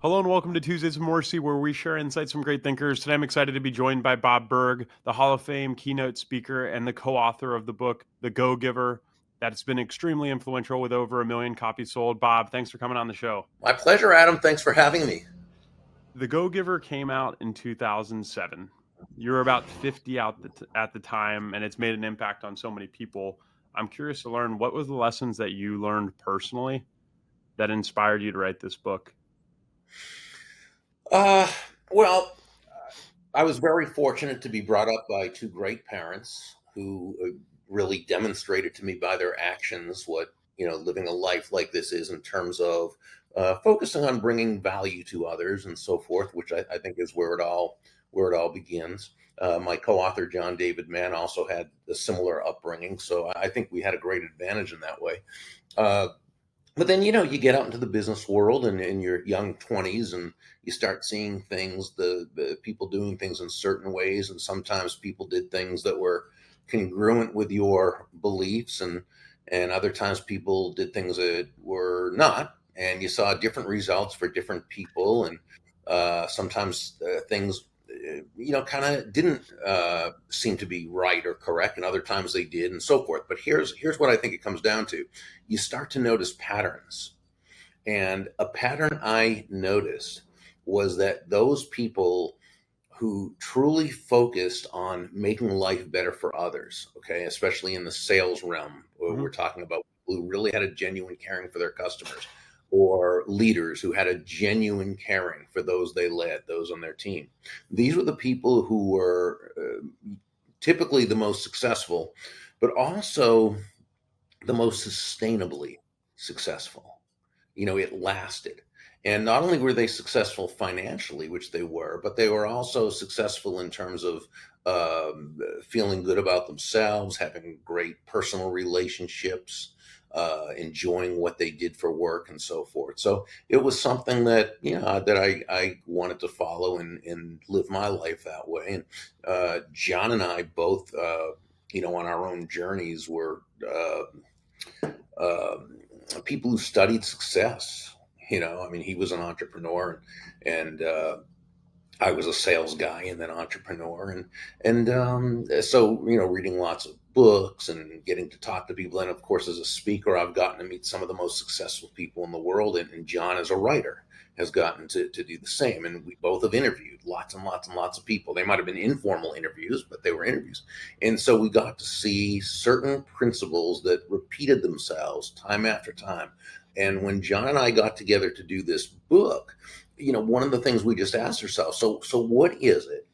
Hello and welcome to Tuesdays with Morrissey, where we share insights from great thinkers. Today I'm excited to be joined by Bob Burg, the Hall of Fame keynote speaker and the co-author of the book, The Go-Giver, that's been extremely influential with over 1 million copies sold. Bob, thanks for coming on the show. My pleasure, Adam. Thanks for having me. The Go-Giver came out in 2007. You were about 50 at the time, and it's made an impact on so many people. I'm curious to learn, what was the lessons that you learned personally that inspired you to write this book? Uh, well, I was very fortunate to be brought up by two great parents who really demonstrated to me by their actions what living a life like this is in terms of focusing on bringing value to others and so forth, which I think is where it all begins. My co-author John David Mann also had a similar upbringing, so I think we had a great advantage in that way. Uh, But then, you get out into the business world and in your young 20s and you start seeing things, the people doing things in certain ways. And sometimes people did things that were congruent with your beliefs, and other times people did things that were not. And you saw different results for different people. And sometimes things, kind of didn't seem to be right or correct, and other times they did, and so forth. But here's what I think it comes down to: you start to notice patterns, and a pattern I noticed was that those people who truly focused on making life better for others, okay, especially in the sales realm, where Mhm. we're talking about people who really had a genuine caring for their customers, or leaders who had a genuine caring for those they led, those on their team. These were the people who were typically the most successful, but also the most sustainably successful. It lasted. And not only were they successful financially, which they were, but they were also successful in terms of feeling good about themselves, having great personal relationships, enjoying what they did for work, and so forth. So it was something that I wanted to follow and live my life that way. And John and I both, on our own journeys, were uh, people who studied success. I mean, he was an entrepreneur, and I was a sales guy and then entrepreneur, and so reading lots of books and getting to talk to people. And of course, as a speaker, I've gotten to meet some of the most successful people in the world. And John, as a writer, has gotten to do the same. And we both have interviewed lots and lots and lots of people. They might have been informal interviews, but they were interviews. And so we got to see certain principles that repeated themselves time after time. And when John and I got together to do this book, one of the things we just asked ourselves, so what is it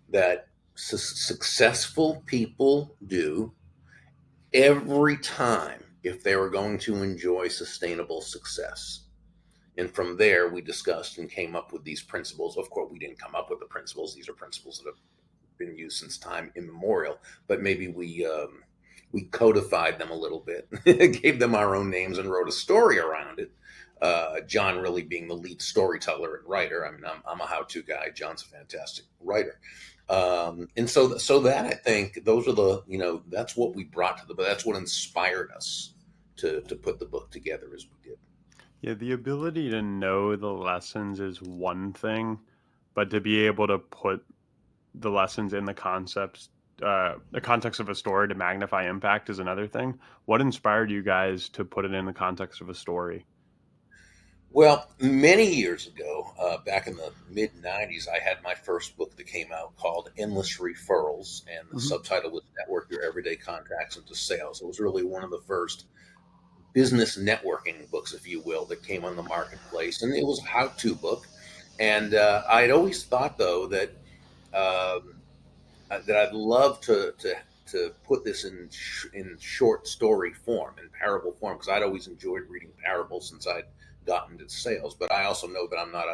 that successful people do every time if they were going to enjoy sustainable success? And from there, we discussed and came up with these principles. Of course, we didn't come up with the principles. These are principles that have been used since time immemorial, but maybe we codified them a little bit, gave them our own names, and wrote a story around it. John really being the lead storyteller and writer. I mean, I'm a how-to guy. John's a fantastic writer. And so that, I think, those are that's what we brought to that's what inspired us to put the book together as we did. Yeah, the ability to know the lessons is one thing, but to be able to put the lessons in the context of a story to magnify impact is another thing. What inspired you guys to put it in the context of a story? Well, many years ago, back in the mid 90s, I had my first book that came out called Endless Referrals, and the Hmm. subtitle was Network Your Everyday Contacts into Sales. It was really one of the first business networking books, if you will, that came on the marketplace. And it was a how to book. And I'd always thought, though, um, that I'd love to put this in short story form, in parable form, because I'd always enjoyed reading parables since I'd gotten into sales. But I also know that I'm not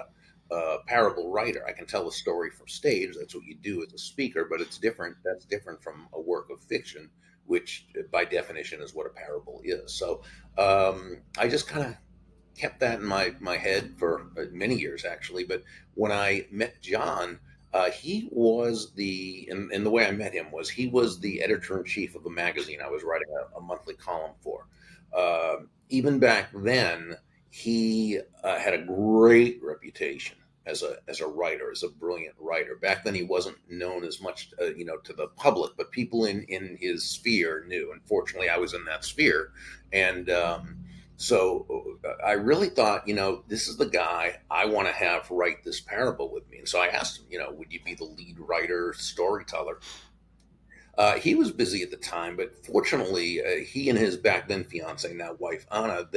a parable writer. I can tell a story from stage. That's what you do as a speaker, but it's different. That's different from a work of fiction, which by definition is what a parable is. So I just kind of kept that in my head for many years, actually. But when I met John, he was and the way I met him was he was the editor in chief of a magazine I was writing a monthly column for. Even back then, He had a great reputation as a writer, as a brilliant writer. Back then, he wasn't known as much, to the public, but people in his sphere knew. Unfortunately, I was in that sphere, and I really thought, this is the guy I want to have write this parable with me. And so I asked him, would you be the lead writer, storyteller? He was busy at the time, but fortunately, he and his back then fiance, now wife Anna,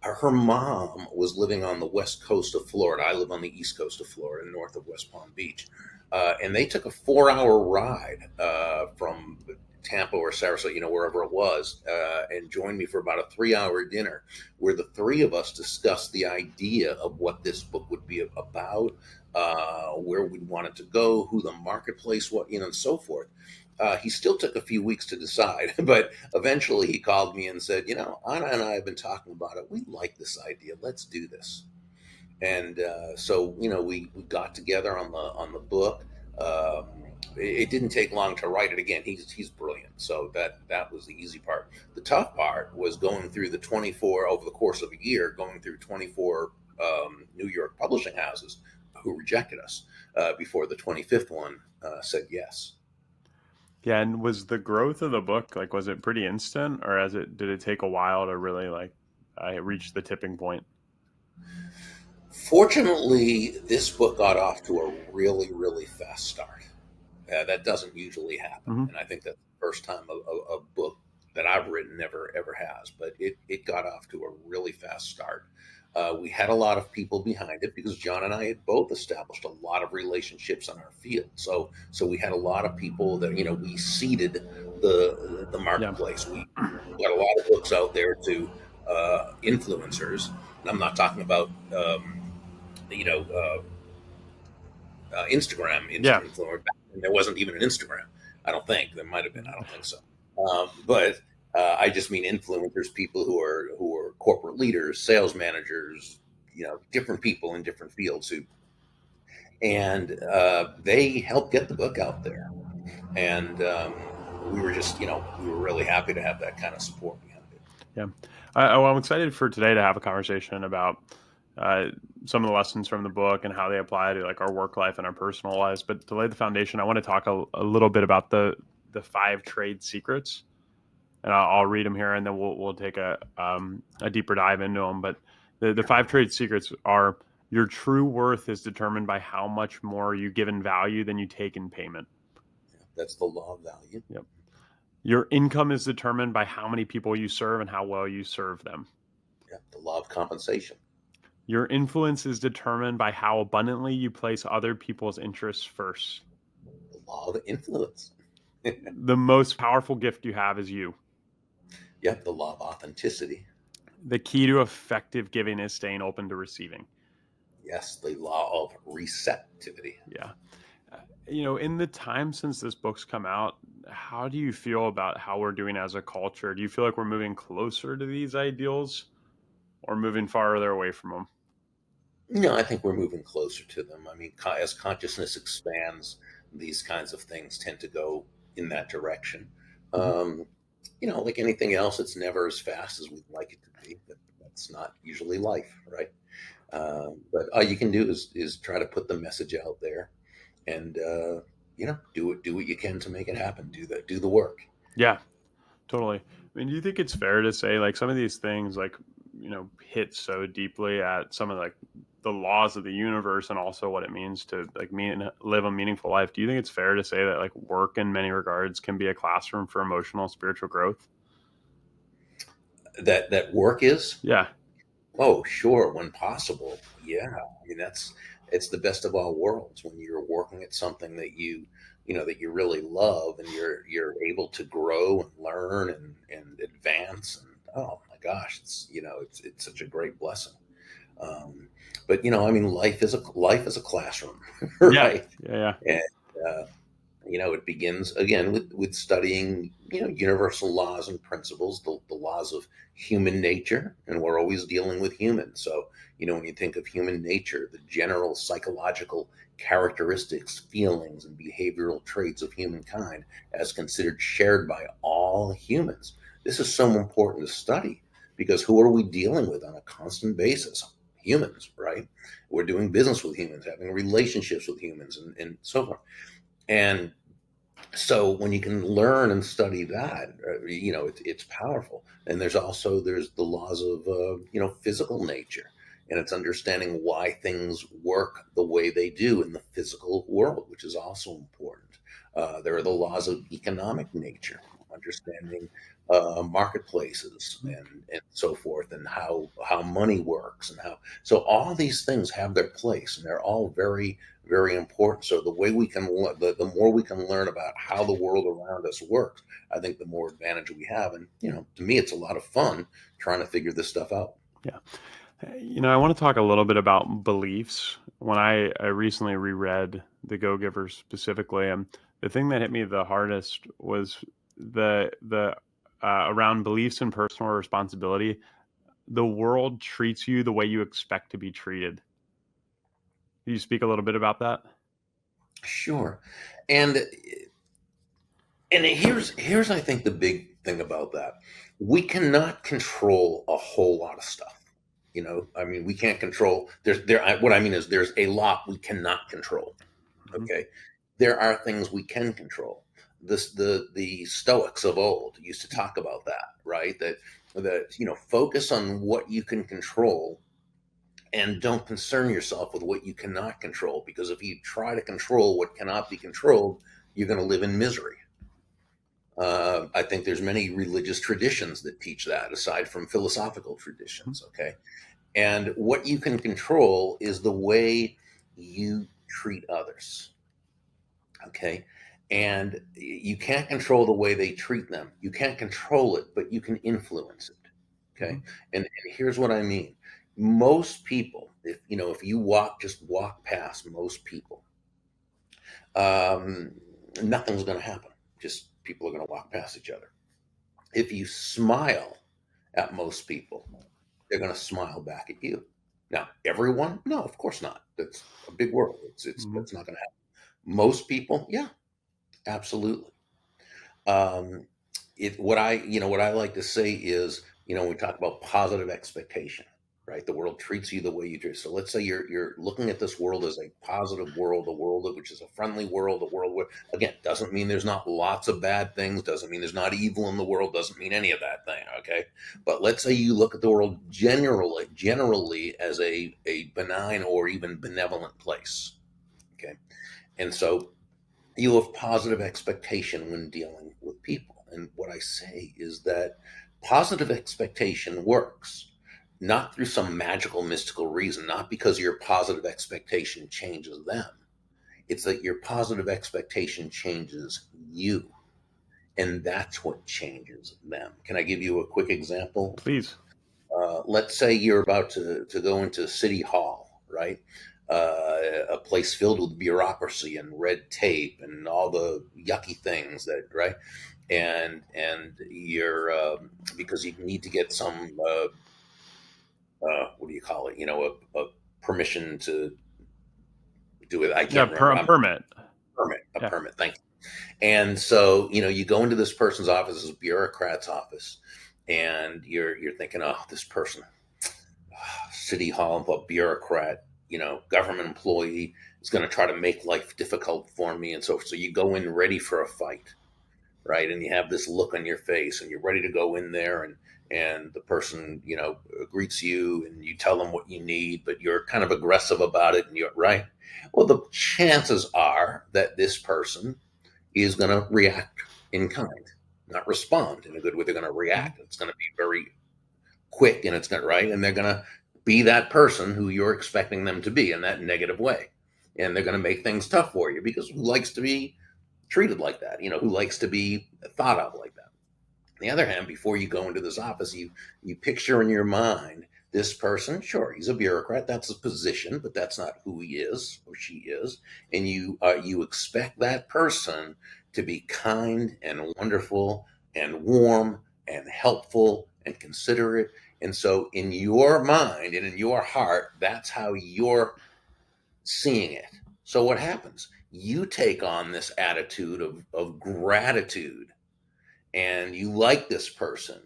her mom was living on the west coast of Florida. I live on the east coast of Florida, north of West Palm Beach, and they took a 4-hour ride from Tampa or Sarasota, wherever it was, and joined me for about a 3-hour dinner, where the three of us discussed the idea of what this book would be about, where we wanted to go, who the marketplace was, and so forth. He still took a few weeks to decide, but eventually he called me and said, Anna and I have been talking about it. We like this idea. Let's do this. And so, we got together on the book. Um, it didn't take long to write it. Again, he's brilliant. So that was the easy part. The tough part was going through the 24 over the course of a year, going through 24 New York publishing houses who rejected us before the 25th one said yes. Yeah, and was the growth of the book like was it pretty instant, or did it take a while to really like reach the tipping point? Fortunately, this book got off to a really, really fast start. That doesn't usually happen, Hmm. and I think that's the first time a book that I've written ever has. But it got off to a really fast start. We had a lot of people behind it because John and I had both established a lot of relationships in our field. So we had a lot of people that we seeded the Yeah, marketplace. We got a lot of books out there to influencers, and I'm not talking about you know Instagram yeah, influencer. And there wasn't even an Instagram. I don't think there might have been. I don't think so. But I just mean influencers, people who are corporate leaders, sales managers, different people in different fields and they helped get the book out there. And we were just, we were really happy to have that kind of support behind it. yeah. I'm excited for today to have a conversation about uh, some of the lessons from the book and how they apply to like our work life and our personal lives. But to lay the foundation, I want to talk a little bit about the 5 trade secrets, and I'll read them here, and then we'll take a deeper dive into them. But the 5 trade secrets are: your true worth is determined by how much more you give in value than you take in payment. That's the law of value. Yep. Your income is determined by how many people you serve and how well you serve them. Yeah, the law of compensation. Your influence is determined by how abundantly you place other people's interests first. The law of influence. The most powerful gift you have is you. Yeah, the law of authenticity. The key to effective giving is staying open to receiving. Yes, the law of receptivity. Yeah. In the time since this book's come out, how do you feel about how we're doing as a culture? Do you feel like we're moving closer to these ideals or moving farther away from them? I think we're moving closer to them. I mean, as consciousness expands, these kinds of things tend to go in that direction. Mhm. Um, like anything else, it's never as fast as we'd like it to be. But that's not usually life, right? But all you can do is try to put the message out there, and do what you can to make it happen. Do the work. Yeah, totally. I mean, do you think it's fair to say like some of these things like, hit so deeply at some of like the laws of the universe and also what it means to like live a meaningful life? Do you think it's fair to say that like work in many regards can be a classroom for emotional and spiritual growth? That work is. Yeah. Oh, sure, when possible. Yeah. I mean, it's the best of all worlds when you're working at something that you really love and you're able to grow and learn and advance. And oh my gosh, it's such a great blessing. Um, but I mean, life is a classroom, Yeah. right? Yeah. Yeah. And uh, it begins again with studying, universal laws and principles, the laws of human nature, and we're always dealing with humans. So, when you think of human nature, the general psychological characteristics, feelings, and behavioral traits of humankind as considered shared by all humans. This is so important to study because who are we dealing with on a constant basis? Humans, right? We're doing business with humans, having relationships with humans, and so forth. And so when you can learn and study that, it's powerful. And there's the laws of physical nature, and it's understanding why things work the way they do in the physical world, which is also important. There are the laws of economic nature, understanding marketplaces and so forth, and how money works, and how so all these things have their place, and they're all very, very important. So the way we can the more we can learn about how the world around us works, I think the more advantage we have. And to me, it's a lot of fun trying to figure this stuff out. Yeah. I want to talk a little bit about beliefs. When I recently reread The Go-Giver specifically, and the thing that hit me the hardest was the around beliefs and personal responsibility. The world treats you the way you expect to be treated. Can you speak a little bit about that? Sure. And here's I think the big thing about that. We cannot control a whole lot of stuff. I mean, we can't control. What I mean is, there's a lot we cannot control. Mhm. Okay, there are things we can control. The Stoics of old used to talk about that, right? That focus on what you can control, and don't concern yourself with what you cannot control, because if you try to control what cannot be controlled, you're going to live in misery. I think there's many religious traditions that teach that, aside from philosophical traditions. Okay, and what you can control is the way you treat others. Okay, and you can't control the way they treat them. You can't control it, but you can influence it. Okay, Mhm. and here's what I mean. Most people, if you walk past most people, um, nothing's going to happen. Just people are going to walk past each other. If you smile at most people, they're going to smile back at you. Now, everyone? No, of course not. That's a big world. Mhm. That's not going to happen. Most people? Yeah, absolutely. Um, what I like to say is, when we talk about positive expectation, right? The world treats you the way you do. So let's say you're looking at this world as a positive world, a world which is a friendly world, a world where, again, doesn't mean there's not lots of bad things, doesn't mean there's not evil in the world, doesn't mean any of that thing. Okay, but let's say you look at the world generally as a benign or even benevolent place. Okay, and so you have positive expectation when dealing with people. And what I say is that positive expectation works not through some magical, mystical reason, not because your positive expectation changes them. It's that your positive expectation changes you. And that's what changes them. Can I give you a quick example? Please. Let's say you're about to go into City Hall, right? A place filled with bureaucracy and red tape and all the yucky things that, right? And you're because you need to get some what do you call it? A permission to do it. I Yeah, can't remember. a permit. A Yeah. permit. Thank you. And so you go into this person's office, this bureaucrat's office, and you're thinking, oh, this person, city hall bureaucrat, government employee, is going to try to make life difficult for me. And so you go in ready for a fight, right? And you have this look on your face, and you're ready to go in there, and the person, greets you, and you tell them what you need, but you're kind of aggressive about it, and you're right. Well, the chances are that this person is going to react in kind, not respond in a good way. They're going to Mhm. react. It's going to be very quick, and it's not right, and they're going to be that person who you're expecting them to be in that negative way, and they're going to make things tough for you, because who likes to be treated like that? Who likes to be thought of like that? On the other hand, before you go into this office, you picture in your mind this person. Sure, he's a bureaucrat, that's a position, but that's not who he is or she is. And you expect that person to be kind and wonderful and warm and helpful and considerate. And so in your mind and in your heart, that's how you're seeing it. So what happens? You take on this attitude of gratitude, and you like this person,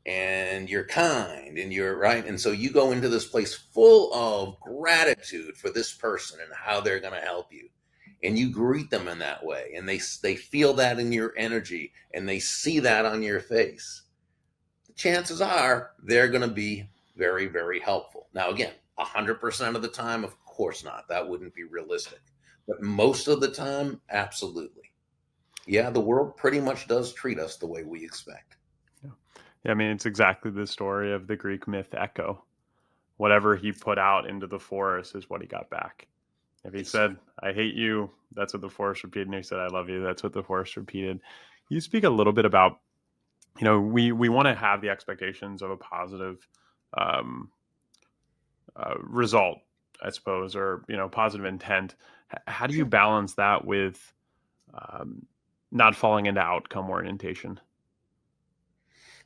and you're kind and you're right. And so you go into this place full of gratitude for this person and how they're going to help you. And you greet them in that way. And they feel that in your energy and they see that on your face. The chances are they're going to be very, very helpful. Now, again, 100% of the time, of course not. That wouldn't be realistic. But most of the time, absolutely. Yeah, the world pretty much does treat us the way we expect. Yeah. Yeah, I mean, it's exactly the story of the Greek myth Echo. Whatever he put out into the forest is what he got back. If he said, Exactly. I hate you, that's what the forest repeated. And he said, I love you, that's what the forest repeated. You speak a little bit about, we want to have the expectations of a positive um, result, I suppose, or, positive intent. How do you Sure. balance that with um, not falling into outcome orientation?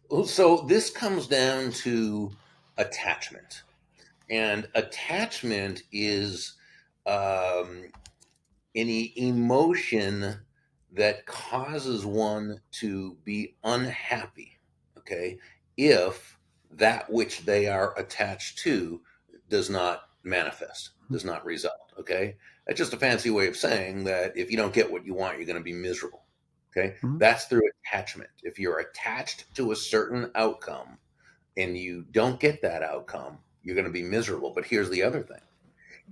Well, so this comes down to attachment. And attachment is um, any emotion that causes one to be unhappy, okay, if that which they are attached to does not manifest, does not result, okay? That's just a fancy way of saying that if you don't get what you want, you're going to be miserable, okay? Mhm. That's through attachment. If you're attached to a certain outcome and you don't get that outcome, you're going to be miserable. But here's the other thing: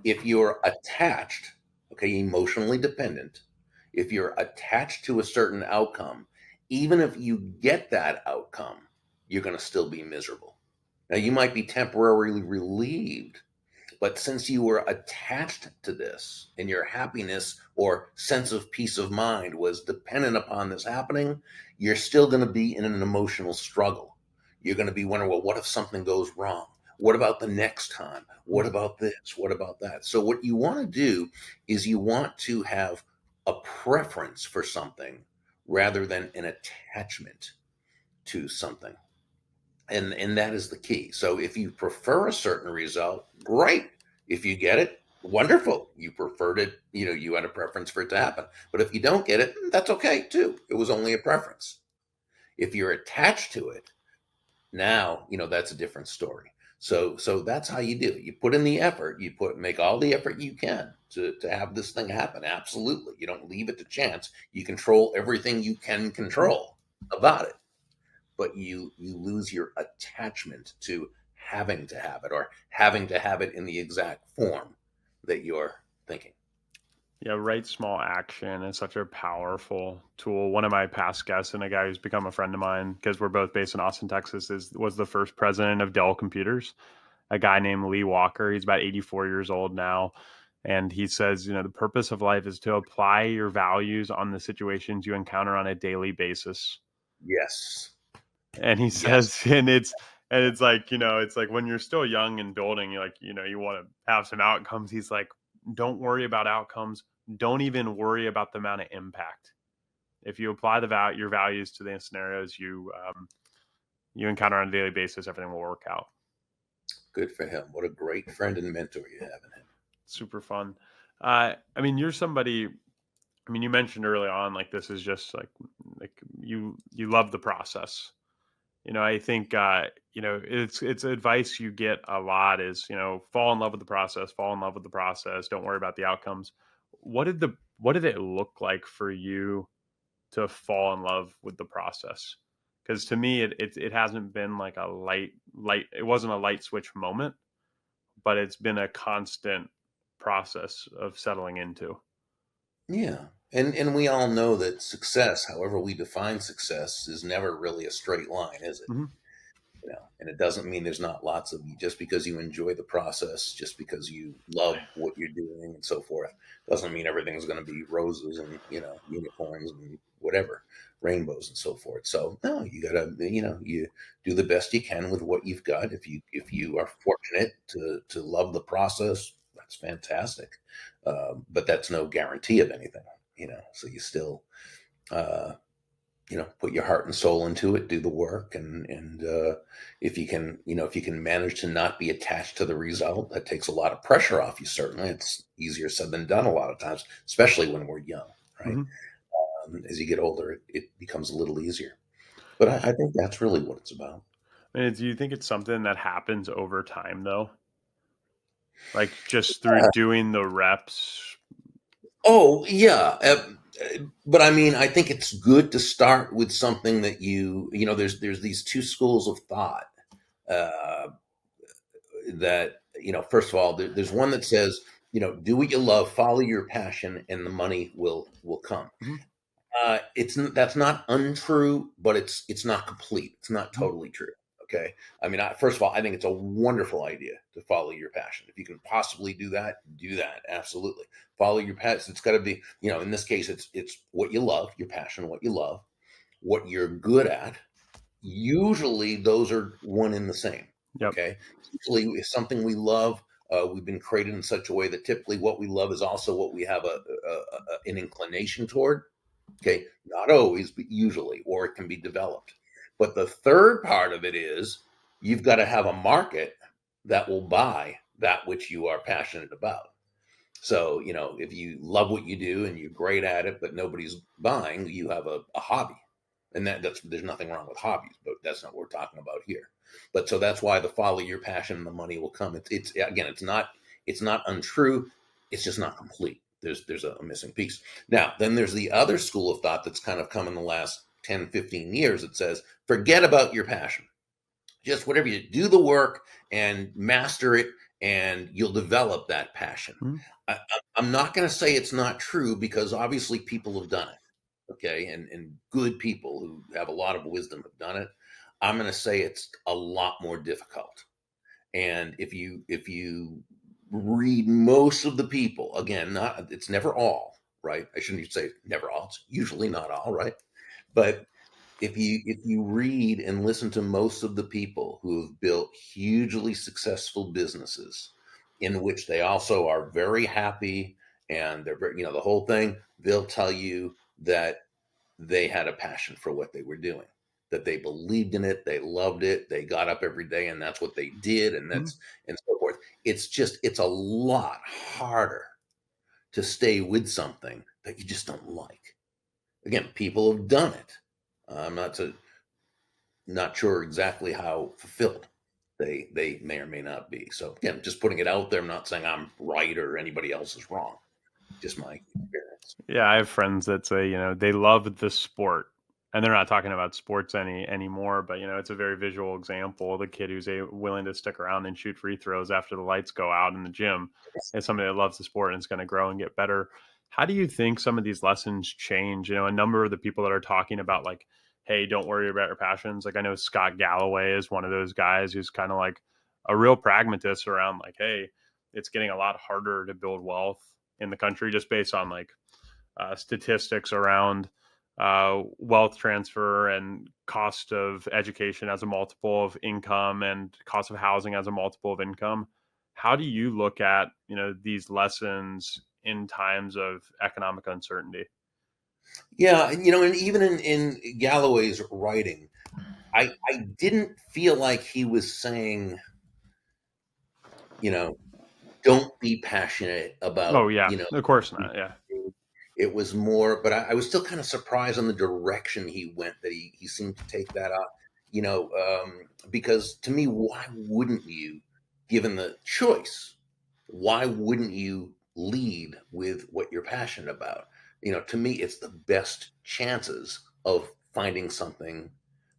if you're attached, okay, emotionally dependent, if you're attached to a certain outcome, even if you get that outcome, you're going to still be miserable. Now, you might be temporarily relieved, but since you were attached to this and your happiness or sense of peace of mind was dependent upon this happening, you're still going to be in an emotional struggle. You're going to be wondering, well, what if something goes wrong? What about the next time? What about this? What about that? So, what you want to do is you want to have a preference for something rather than an attachment to something. And that is the key. So if you prefer a certain result, great. If you get it, wonderful. You preferred it, you had a preference for it to happen. But if you don't get it, that's okay too. It was only a preference. If you're attached to it, now, that's a different story. So that's how you do it. You put in the effort, make all the effort you can to have this thing happen. Absolutely. You don't leave it to chance. You control everything you can control about it, but you lose your attachment to having to have it or having to have it in the exact form that you're thinking. Yeah, right small action is such a powerful tool. One of my past guests and a guy who's become a friend of mine because we're both based in Austin, Texas, was the first president of Dell Computers, a guy named Lee Walker. He's about 84 years old now. And he says, the purpose of life is to apply your values on the situations you encounter on a daily basis. Yes. And he Yes. says, and it's like, it's like when you're still young and building, you like, you want to have some outcomes. He's like, don't worry about outcomes. Don't even worry about the amount of impact. If you apply your values to the scenarios you encounter on a daily basis, everything will work out. Good for him. What a great friend and mentor you have in him. Super fun. I mean, you're somebody. I mean, you mentioned early on, like this is just like you love the process. I think it's advice you get a lot is fall in love with the process, fall in love with the process. Don't worry about the outcomes. What did it look like for you to fall in love with the process? Because to me, it hasn't been like a light. It wasn't a light switch moment, but it's been a constant process of settling into. Yeah. And we all know that success, however we define success, is never really a straight line, is it? Hmm. And it doesn't mean there's not lots of, just because you enjoy the process, just because you love what you're doing and so forth, doesn't mean everything's going to be roses and unicorns and whatever, rainbows and so forth. So no, you gotta, you do the best you can with what you've got. If you are fortunate to love the process, that's fantastic. But that's no guarantee of anything. So you still uh, put your heart and soul into it, do the work, and if you can manage to not be attached to the result, that takes a lot of pressure off you. Certainly, it's easier said than done a lot of times, especially when we're young, right? Hmm. As you get older, it becomes a little easier. But I think that's really what it's about. I mean, do you think it's something that happens over time though? Like just through doing the reps? Oh yeah, but I mean, I think it's good to start with something that there's these two schools of thought uh, that first of all, there's one that says do what you love, follow your passion, and the money will come. Mhm, That's not untrue, but it's not complete. It's not mhm, totally true. Okay. I mean, first of all, I think it's a wonderful idea to follow your passion. If you can possibly do that, do that. Absolutely. Follow your passion. It's got to be, in this case, it's what you love, your passion, what you love, what you're good at. Usually, those are one in the same. yep. Okay. Usually, if something we love, we've been created in such a way that typically what we love is also what we have an inclination toward. Okay, not always, but usually, or it can be developed. But the third part of it is you've got to have a market that will buy that which you are passionate about. So, if you love what you do and you're great at it, but nobody's buying, you have a hobby. And that's there's nothing wrong with hobbies, but that's not what we're talking about here. But so that's why the follow your passion and the money will come. It's again, it's not untrue. It's just not complete. There's a missing piece. Now, then there's the other school of thought that's kind of come in the last 10, 15 years that says, forget about your passion. Just whatever you do the work and master it, and you'll develop that passion. Mhm, I, I'm not going to say it's not true because obviously people have done it, okay, and good people who have a lot of wisdom have done it. I'm going to say it's a lot more difficult. And if you read most of the people, again, not it's never all, right? I shouldn't even say never all. It's usually not all, right? But if you read and listen to most of the people who have built hugely successful businesses in which they also are very happy and they're very, the whole thing, they'll tell you that they had a passion for what they were doing, that they believed in it, they loved it, they got up every day and that's what they did, and mhm. that's and so forth. It's a lot harder to stay with something that you just don't like. Again, people have done it. I'm not sure exactly how fulfilled they may or may not be. So again, just putting it out there. I'm not saying I'm right or anybody else is wrong. Just my experience. Yeah, I have friends that say, they love the sport. And they're not talking about sports anymore, but it's a very visual example. The kid who's willing to stick around and shoot free throws after the lights go out in the gym is somebody that loves the sport and is going to grow and get better. How do you think some of these lessons change? A number of the people that are talking about like, hey, don't worry about your passions. Like I know Scott Galloway is one of those guys who's kind of like a real pragmatist around like, hey, it's getting a lot harder to build wealth in the country just based on like statistics around wealth transfer and cost of education as a multiple of income and cost of housing as a multiple of income. How do you look at these lessons in times of economic uncertainty? Yeah, and even in Galloway's writing, I didn't feel like he was saying, you know, don't be passionate Oh about, yeah, of course not. Yeah. it was more, but I was still kind of surprised on the direction he went, that he seemed to take that up, because to me, why wouldn't you, given the choice, why wouldn't you lead with what you're passionate about? To me, it's the best chances of finding something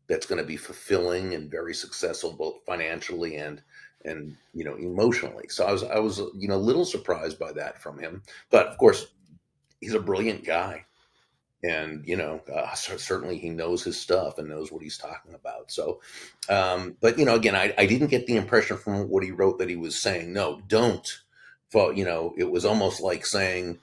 that's going to be fulfilling and very successful, both financially and emotionally. So I was a little surprised by that from him, but of course he's a brilliant guy, and certainly he knows his stuff and knows what he's talking about. So but again, I didn't get the impression from what he wrote that he was saying no, don't fall. It was almost like saying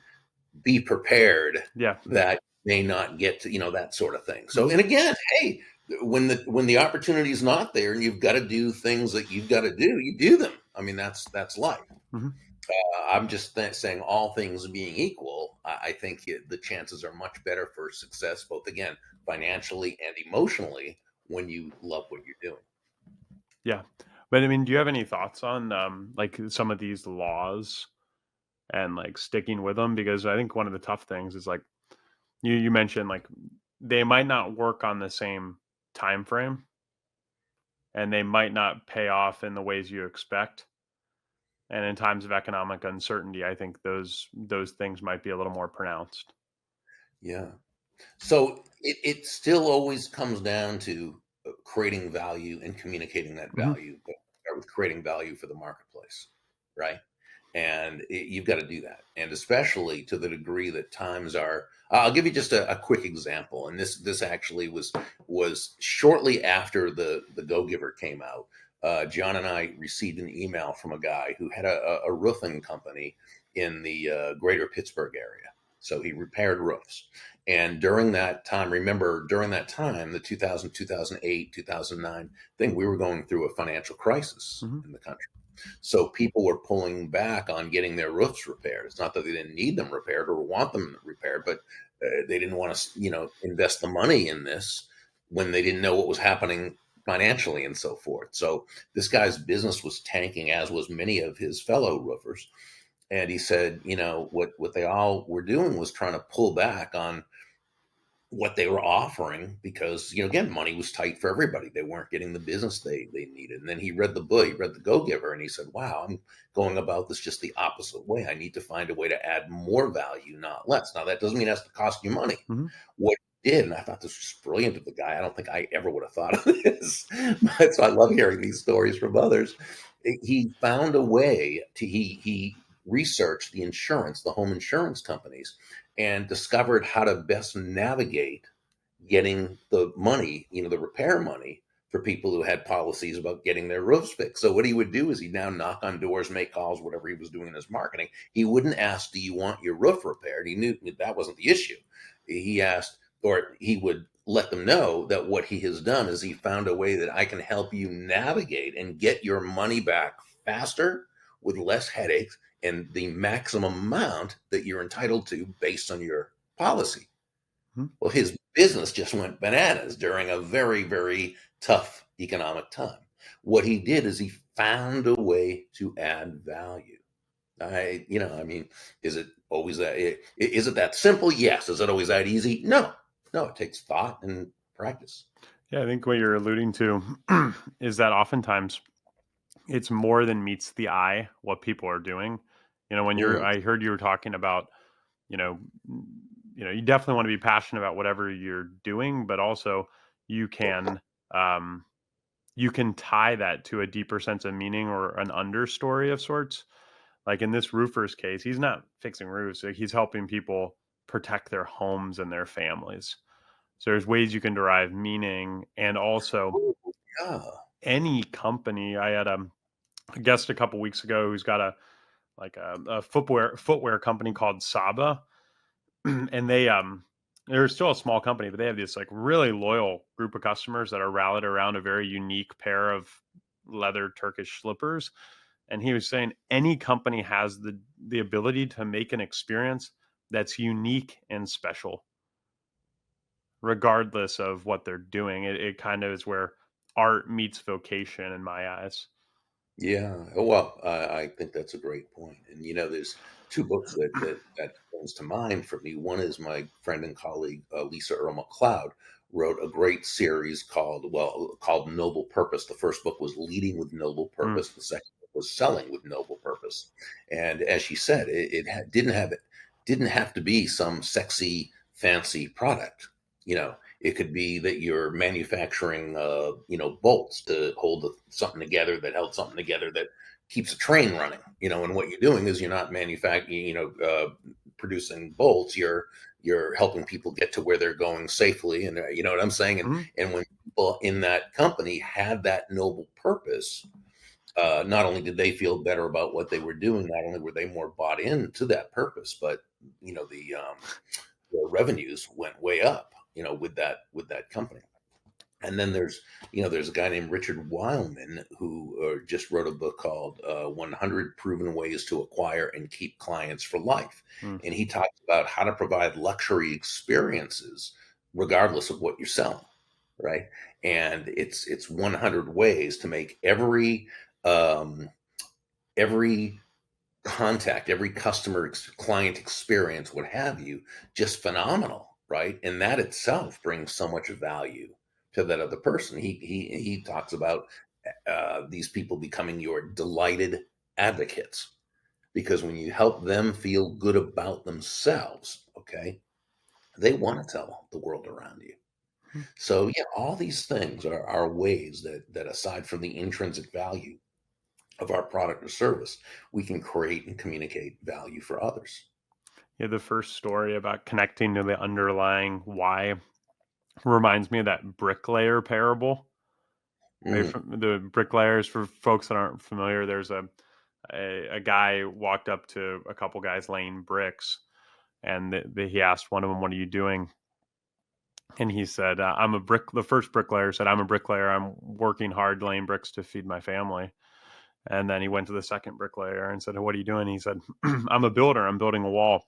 be prepared Yeah. that you may not get to, that sort of thing. So, Hmm. and again, hey, when the opportunity is not there and you've got to do things that you've got to do, you do them. I mean, that's life. Hmm. I'm just saying, all things being equal, I think the chances are much better for success, both again financially and emotionally, when you love what you're doing. Yeah. But I mean, do you have any thoughts on like some of these laws and like sticking with them? Because I think one of the tough things is like you mentioned like they might not work on the same time frame, and they might not pay off in the ways you expect. And in times of economic uncertainty, I think those things might be a little more pronounced. Yeah. So it still always comes down to creating value and communicating that Mhm. value, but start with creating value for the marketplace, right? And you've got to do that, and especially to the degree that times are. I'll give you just a quick example, and this actually was shortly after the Go Giver came out. John and I received an email from a guy who had a roofing company in the greater Pittsburgh area. So he repaired roofs. And during that time, remember, during that time, the 2000, 2008, 2009 thing, we were going through a financial crisis Mhm. in the country. So people were pulling back on getting their roofs repaired. It's not that they didn't need them repaired or want them repaired, but they didn't want to, invest the money in this when they didn't know what was happening financially and so forth. So this guy's business was tanking, as was many of his fellow roofers. And he said, what they all were doing was trying to pull back on what they were offering because, again, money was tight for everybody. They weren't getting the business they needed. And then he read the book, he read the Go Giver, and he said, wow, I'm going about this just the opposite way. I need to find a way to add more value, not less. Now, that doesn't mean it has to cost you money. Mhm. What he did, and I thought this was brilliant of the guy. I don't think I ever would have thought of this. But so I love hearing these stories from others. He found a way he researched the home insurance companies, and discovered how to best navigate getting the money, the repair money for people who had policies about getting their roofs fixed. So what he would do is he'd now knock on doors, make calls, whatever he was doing in his marketing. He wouldn't ask, do you want your roof repaired? He knew that wasn't the issue. He asked, or he would let them know that what he has done is he found a way that I can help you navigate and get your money back faster with less headaches and the maximum amount that you're entitled to based on your policy. Mhm. Well, his business just went bananas during a very, very tough economic time. What he did is he found a way to add value. I mean, is it always that? Is it that simple? Yes. Is it always that easy? No. No, it takes thought and practice. Yeah, I think what you're alluding to is that oftentimes it's more than meets the eye what people are doing. Mm, I heard you were talking about, you know, you definitely want to be passionate about whatever you're doing, but also you can, um, you can tie that to a deeper sense of meaning or an understory of sorts. Like in this roofer's case, he's not fixing roofs; like he's helping people protect their homes and their families. So there's ways you can derive meaning, and also yeah. any company. I had a guest a couple weeks ago who's got a footwear company called Saba, and they're still a small company, but they have this like really loyal group of customers that are rallied around a very unique pair of leather Turkish slippers. And he was saying any company has the ability to make an experience that's unique and special, regardless of what they're doing. It kind of is where art meets vocation in my eyes. Yeah. Well, I think that's a great point. And there's two books that comes to mind for me. One is my friend and colleague Lisa Earl McLeod wrote a great series called Noble Purpose. The first book was Leading with Noble Mm, Purpose. The second book was Selling with Noble Purpose. And as she said, didn't have to be some sexy, fancy product. It could be that you're manufacturing, bolts to hold something together that held something together that keeps a train running. And what you're doing is you're not manufacturing, producing bolts. You're helping people get to where they're going safely, and you know what I'm saying. And mhm, and when people in that company had that noble purpose, not only did they feel better about what they were doing, not only were they more bought into that purpose, but the revenues went way up, with that company. And then there's a guy named Richard Wildman who just wrote a book called 100 Proven Ways to Acquire and Keep Clients for Life. mm. And he talks about how to provide luxury experiences regardless of what you're selling, right? And it's 100 ways to make um, every contact, every client experience, what have you, just phenomenal, right? And that itself brings so much value to that other person. He talks about these people becoming your delighted advocates, because when you help them feel good about themselves, okay, they want to tell the world around you. Mhm. So yeah, all these things are ways that aside from the intrinsic value of our product or service, we can create and communicate value for others. Yeah, the first story about connecting to the underlying why reminds me of that bricklayer parable. Right? Mm, From the bricklayers, for folks that aren't familiar, there's a guy walked up to a couple guys laying bricks, and he asked one of them, "What are you doing?" And he said, "I'm a brick." The first bricklayer said, "I'm a bricklayer. I'm working hard laying bricks to feed my family." And then he went to the second bricklayer and said, "What are you doing?" He said, "I'm a builder. I'm building a wall."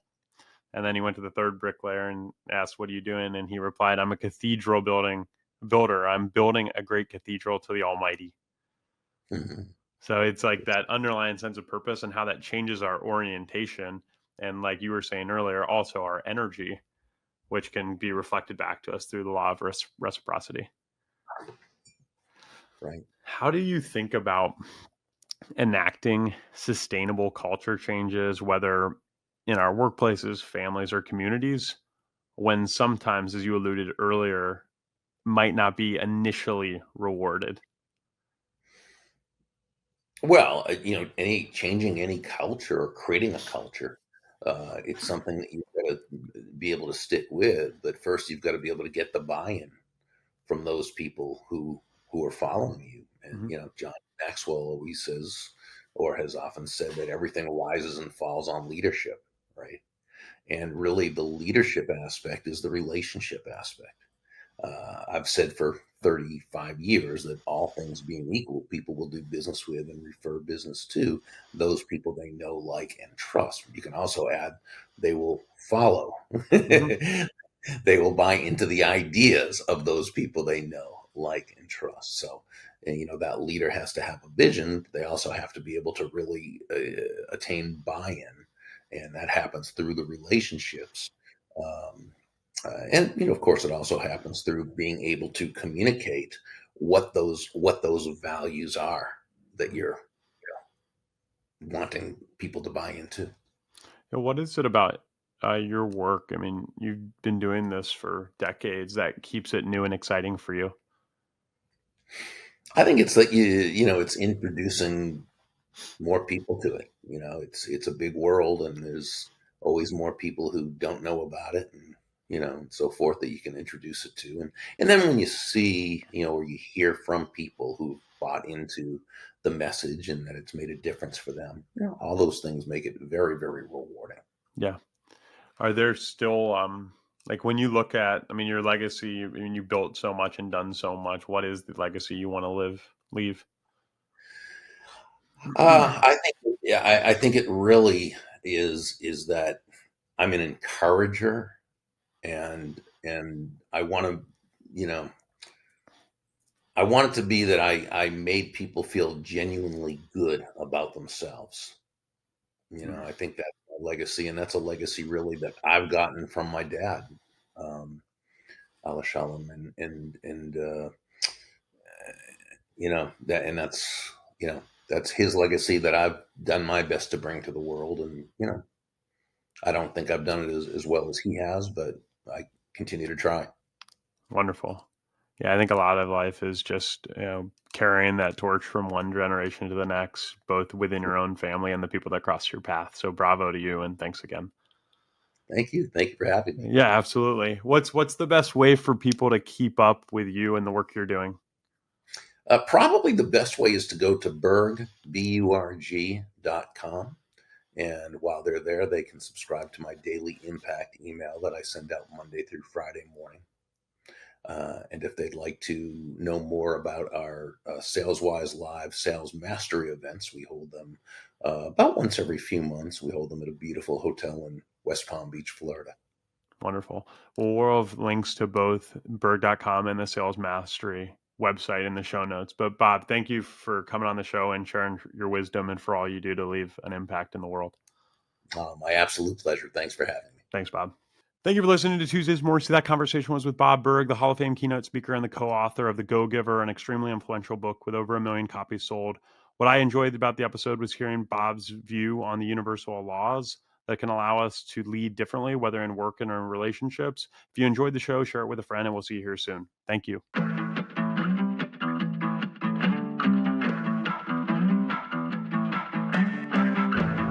And then he went to the third bricklayer and asked, "What are you doing?" And he replied, "I'm a cathedral building builder. I'm building a great cathedral to the Almighty." mhm. So it's like that underlying sense of purpose and how that changes our orientation. And like you were saying earlier, also our energy, which can be reflected back to us through the law of reciprocity. Right. How do you think about enacting sustainable culture changes, whether in our workplaces, families, or communities, when sometimes, as you alluded earlier, might not be initially rewarded? Well, any changing any culture or creating a culture, it's something that you've got to be able to stick with. But first, you've got to be able to get the buy-in from those people who are following you. And Hmm. John Maxwell always says, or has often said, that everything rises and falls on leadership, right? And really, the leadership aspect is the relationship aspect. I've said for 35 years that all things being equal, people will do business with and refer business to those people they know, like, and trust. You can also add they will follow. Hmm. They will buy into the ideas of those people they know, like, and trust. So, and, that leader has to have a vision. They also have to be able to really attain buy-in, and that happens through the relationships. Um, and of course, it also happens through being able to communicate what those values are that you're wanting people to buy into. What is it about your work? I mean, you've been doing this for decades that keeps it new and exciting for you. I think it's that it's introducing more people to it. It's a big world, and there's always more people who don't know about it, and and so forth, that you can introduce it to. And then when you see, or you hear from people who bought into the message and that it's made a difference for them, all those things make it very, very rewarding. Yeah. Are there still like when you look at, I mean, your legacy, I mean, you built so much and done so much. What is the legacy you want to leave? I think, yeah, I think it really is that I'm an encourager, and you know I want it to be that I made people feel genuinely good about themselves. I think that's a legacy, and that's a legacy really that I've gotten from my dad, Allah Shalom, and that, and that's his legacy that I've done my best to bring to the world. And I don't think I've done it as well as he has, but I continue to try. Wonderful. Yeah, I think a lot of life is just, carrying that torch from one generation to the next, both within your own family and the people that cross your path. So bravo to you and thanks again. Thank you for having me. Yeah, absolutely. What's the best way for people to keep up with you and the work you're doing? Probably the best way is to go to burg.com. And while they're there, they can subscribe to my daily impact email that I send out Monday through Friday morning. And if they'd like to know more about our SalesWise Live Sales Mastery events, we hold them about once every few months. We hold them at a beautiful hotel in West Palm Beach, Florida. Wonderful. Well, we'll have links to both Burg.com and the Sales Mastery website in the show notes. But Bob, thank you for coming on the show and sharing your wisdom and for all you do to leave an impact in the world. My absolute pleasure. Thanks for having me. Thanks, Bob. Thank you for listening to Tuesdays Mornings. That conversation was with Bob Burg, the Hall of Fame keynote speaker and the co-author of The Go-Giver, an extremely influential book with over 1 million copies sold. What I enjoyed about the episode was hearing Bob's view on the universal laws that can allow us to lead differently, whether in work and in relationships. If you enjoyed the show, share it with a friend, and we'll see you here soon. Thank you.